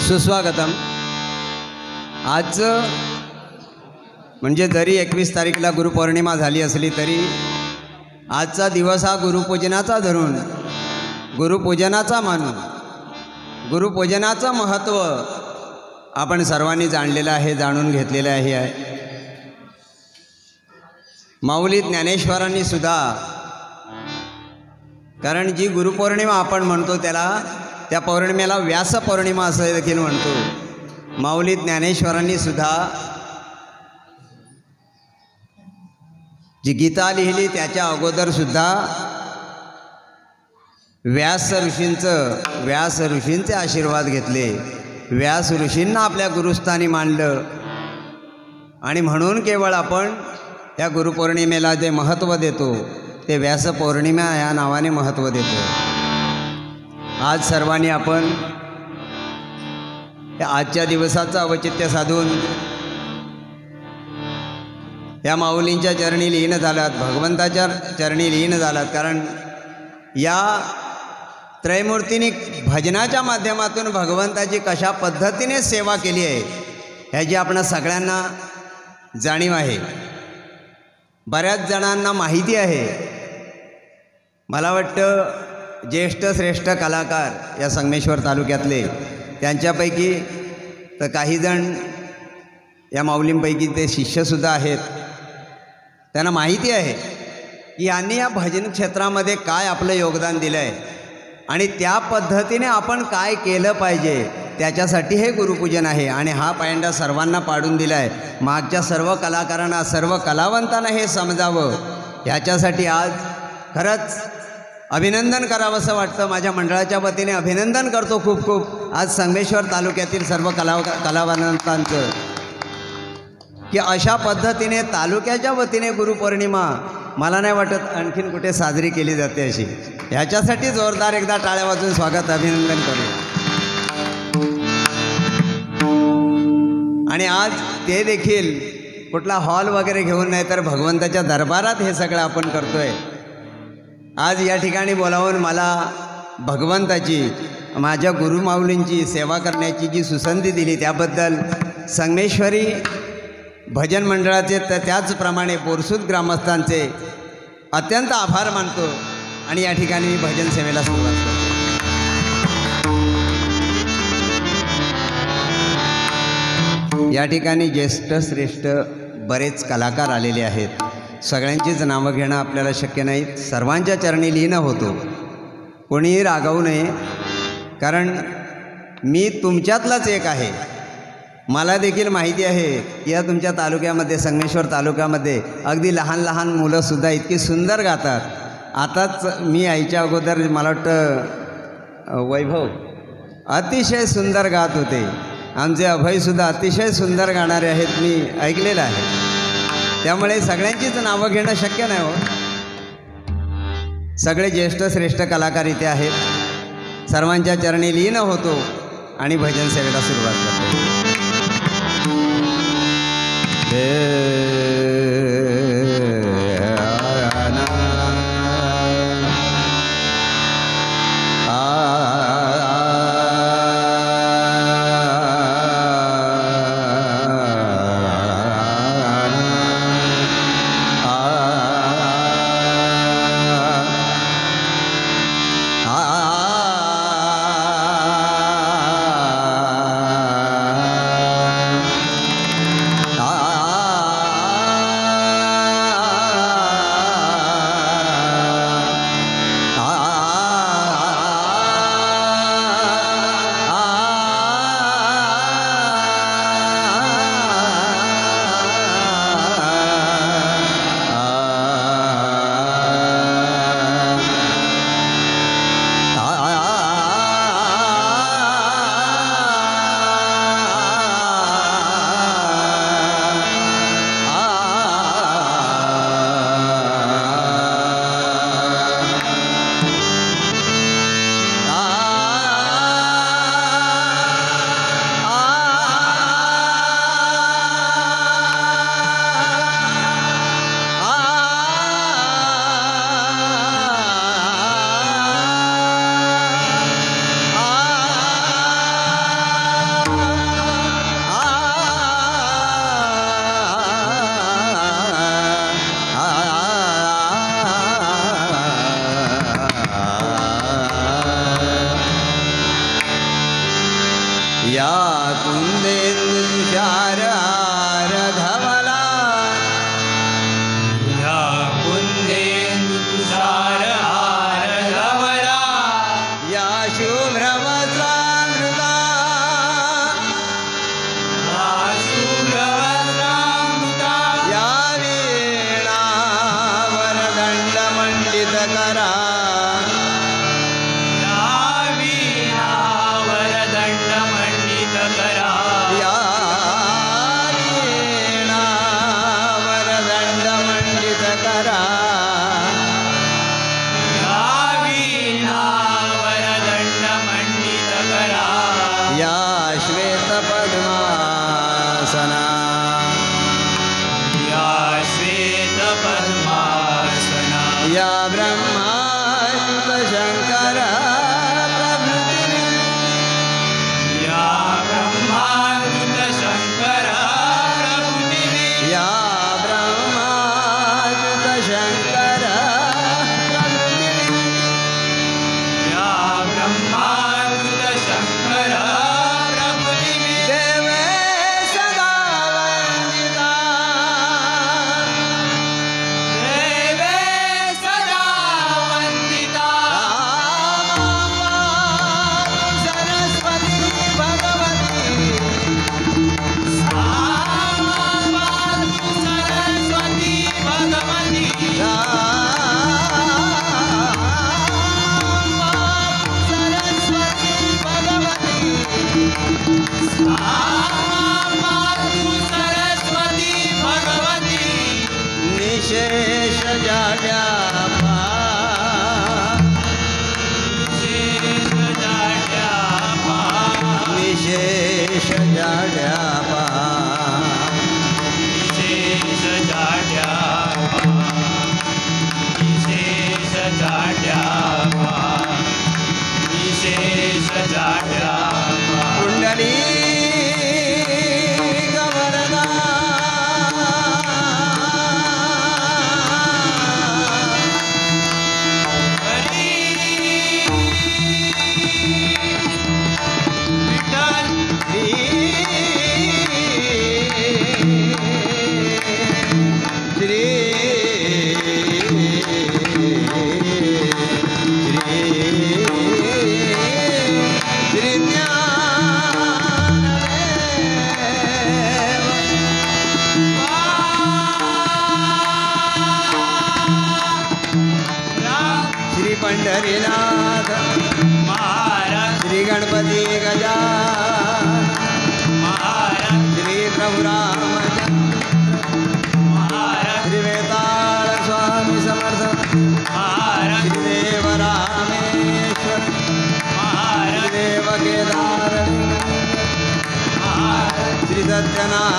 सुस्वागतम। आज म्हणजे जरी 21 तारीखला गुरुपौर्णिमा झाली असली तरी आजचा दिवस हा गुरुपूजनाचा धरून, गुरुपूजनाचा मानून, गुरुपूजनाचं महत्त्व आपण सर्वांनी जाणलेलं आहे, जाणून घेतलेलं आहे। माऊली ज्ञानेश्वरांनी सुद्धा, कारण जी गुरुपौर्णिमा आपण म्हणतो त्या पौर्णिमेला व्यास पौर्णिमा असं देखील म्हणतो। माऊली ज्ञानेश्वरांनी सुद्धा जी गीता लिहिली त्याच्या अगोदर सुद्धा व्यास ऋषींचे आशीर्वाद घेतले, व्यास ऋषींना आपल्या गुरुस्थानी मानलं। आणि म्हणून केवळ आपण या गुरुपौर्णिमेला जे महत्त्व देतो ते व्यास पौर्णिमा या नावाने महत्त्व देतो। आज सर्वांनी आपण या आजच्या दिवसाचं औचित्य साधून या माऊलींच्या चरणी लीन झालात, भगवंताच्या चरणी लीन झालात। कारण या त्रयमूर्तींनी भजनाच्या माध्यमातून भगवंताची कशा पद्धतीने सेवा केली आहे ह्याची आपणा सगळ्यांना जाणीव आहे, बऱ्याच जणांना माहिती आहे। मला वाटतं ज्येष्ठ श्रेष्ठ कलाकार या संगमेश्वर तालुक्यातले, त्यांच्यापैकी तर काही जण या माऊलींपैकी ते शिष्यसुद्धा आहेत, त्यांना माहिती आहे की यांनी या भजन क्षेत्रामध्ये काय आपलं योगदान दिलं आहे आणि त्या पद्धतीने आपण काय केलं पाहिजे त्याच्यासाठी हे गुरुपूजन आहे। आणि हा पायंडा सर्वांना पाडून दिला आहे, मागच्या सर्व कलाकारांना, सर्व कलावंतांना हे समजावं याच्यासाठी आज खरंच अभिनंदन करावं असं वाटतं। माझ्या मंडळाच्या वतीने अभिनंदन करतो खूप खूप आज संगमेश्वर तालुक्यातील सर्व कलावंतांचं की अशा पद्धतीने तालुक्याच्या वतीने गुरुपौर्णिमा मला नाही वाटत आणखीन कुठे साजरी केली जाते अशी। ह्याच्यासाठी जोरदार एकदा टाळ्या वाजून स्वागत अभिनंदन करूया। आणि आज ते देखील कुठला हॉल वगैरे घेऊन नाही तर भगवंताच्या दरबारात हे सगळं आपण करतोय। आज या ठिकाणी बोलावून मला भगवंताची, माझ्या गुरुमाऊलींची सेवा करण्याची जी सुसंधी दिली त्याबद्दल संगमेश्वरी भजन मंडळाचे त्याचप्रमाणे बोरसूद ग्रामस्थांचे अत्यंत आभार मानतो आणि या ठिकाणी मी भजन सेवेला सुरुवात करतो। या ठिकाणी ज्येष्ठ श्रेष्ठ बरेच कलाकार आलेले आहेत, सगळ्यांचीच नावं घेणं आपल्याला शक्य नाही, सर्वांच्या चरणी लीन होतो, कोणीही रागावू नये। कारण मी तुमच्यातलाच एक आहे, मला देखील माहिती आहे की या तुमच्या तालुक्यामध्ये, संगमेश्वर तालुक्यामध्ये अगदी लहान लहान मुलंसुद्धा इतकी सुंदर गातात। आताच मी यायच्या अगोदर मला वाटतं वैभव अतिशय सुंदर गात होते, आमचे अभयसुद्धा अतिशय सुंदर गाणारे आहेत, मी ऐकलेलं आहे। त्यामुळे सगळ्यांचीच नावं घेणं शक्य नाही हो। सगळे ज्येष्ठ श्रेष्ठ कलाकार इथे आहेत, सर्वांच्या चरणी लीन होतो आणि भजन सेवेला सुरुवात करतो। या कुंदेंदु तुषार हार धवला या कुंदेंदु तुषार हार धवला या शुभ्रवस्त्रामृता या शुभ्रवस्त्रामृता या वीणा वरदंड मंडित करा या ब्रह्माच्युत शंकर प्रभृति या ब्रह्माच्युत शंकर प्रभृति या ब्रह्माच्युत शंकर प्रभृति या ब्रह्माच्युत शंकर प्रभृति देवे सदा वंदिता निशेष जाड्यापा निशेष जाड्यापा विशेष जाड्यापा विशेष जाड्यापा विशेष जाड्यापा कुंडली पंढरीनाथ महाराज श्री गणपती गजानन महाराज श्री प्रभु महाराज श्री वेताळ स्वामी समर्थ महाराज श्री देव रामेश्वर महाराज श्री देव केदार महाराज श्री सत्यनारायण